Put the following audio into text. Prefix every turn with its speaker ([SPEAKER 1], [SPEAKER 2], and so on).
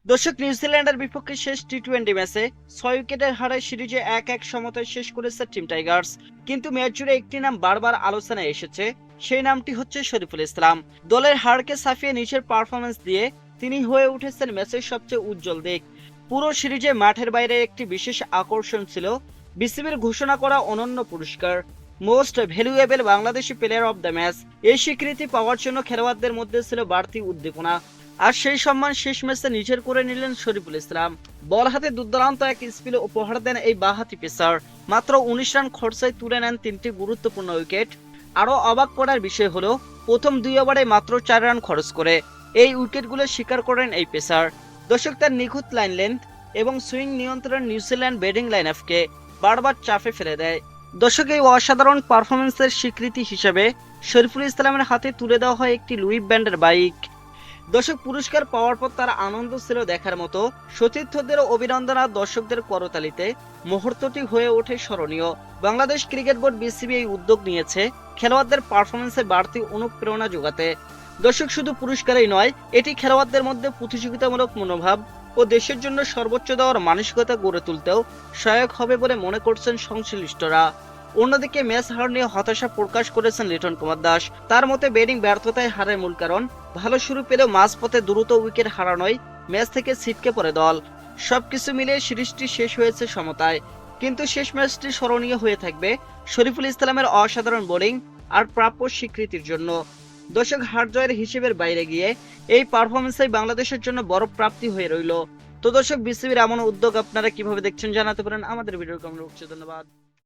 [SPEAKER 1] দর্শক, নিউজিল্যান্ডের বিপক্ষে শেষ টি-20 ম্যাচে 6 উইকেটের হারে সিরিজে 1-1 সমতায় শেষ করেছে টিম টাইগার্স। কিন্তু ম্যাচ জুড়ে একটি নাম বারবার আলোচনায় এসেছে, সেই নামটি হচ্ছে শরীফুল ইসলাম। দলের হারকে সাফিয়ে নিজের পারফরমেন্স দিয়ে তিনি হয়ে উঠেছেন ম্যাচের সবচেয়ে উজ্জ্বল দিক। পুরো সিরিজে মাঠের বাইরে একটি বিশেষ আকর্ষণ ছিল বিসিবির ঘোষণা করা অনন্য পুরস্কার, most valuable Bangladeshi player of the match. এই স্বীকৃতি পাওয়ার জন্য খেলোয়াড়দের মধ্যে ছিল বাড়তি উদ্দীপনা, আর সেই সম্মান শেষ ম্যাচে নিজের করে নিলেন শরীফুল ইসলাম। বল হাতে দুর্দান্ত এক স্পিলে উপহার দেন এই বাঁহাতি পেসার। মাত্র 19 রান খরচায় তুলে নেন 3টি গুরুত্বপূর্ণ উইকেট। আরও অবাক করার বিষয় হলো, প্রথম 2 ওভারে মাত্র 4 রান খরচ করে এই উইকেটগুলো শিকার করেন এই পেসার। দর্শক, তার নিখুঁত লাইন লেন্থ এবং সুইং নিয়ন্ত্রণ নিউজিল্যান্ড ব্যাটিং লাইনআপকে বারবার চাপে ফেলে দেয়। দর্শক, এই অসাধারণ পারফরমেন্সের স্বীকৃতি হিসেবে শরীফুল ইসলামের হাতে তুলে দেওয়া হয় একটি লুই ব্র্যান্ডের বাইক। দর্শক, পুরস্কার পাওয়ার পর তার আনন্দ ছিল দেখার মতো। সতীর্থদের অভিনন্দন আর দর্শকদের করতালিতে মুহূর্তটি হয়ে ওঠে স্মরণীয়। বাংলাদেশ ক্রিকেট বোর্ড বিসিবি এই উদ্যোগ নিয়েছে খেলোয়াড়দের পারফরমেন্সে বাড়তি অনুপ্রেরণা যোগাতে। দর্শক, শুধু পুরস্কারই নয়, এটি খেলোয়াড়দের মধ্যে প্রতিযোগিতামূলক মনোভাব ও দেশের জন্য সর্বোচ্চ দেওয়ার মানসিকতা গড়ে তুলতেও সহায়ক হবে বলে মনে করছেন সংশ্লিষ্টরা। অন্যদিকে ম্যাচ হার নিয়ে হতাশা প্রকাশ করেছেন লিটন কুমার দাস। তার মতে ব্যাটিং ব্যর্থতায় হারের মূল কারণ ভালো শুরু পেলেও মাঝপথে দ্রুত উইকেট হারানোয় ম্যাচ থেকে ছিটকে পড়ে দল। সবকিছু মিলিয়ে সিরিজটি শেষ হয়েছে সমতায়, কিন্তু শেষ ম্যাচটি স্মরণীয় হয়ে থাকবে শরীফুল ইসলামের অসাধারণ বোলিং আর প্রাপ্য স্বীকৃতির জন্য। দর্শক, হার জয়ের হিসেবের বাইরে গিয়ে এই পারফরমেন্সই বাংলাদেশের জন্য বড় প্রাপ্তি হয়ে রইল। তো দর্শক, বিসিবির এমন উদ্যোগ আপনারা কিভাবে দেখছেন জানাতে পারেন আমাদের ভিডিও কমেন্ট বক্সে। ধন্যবাদ।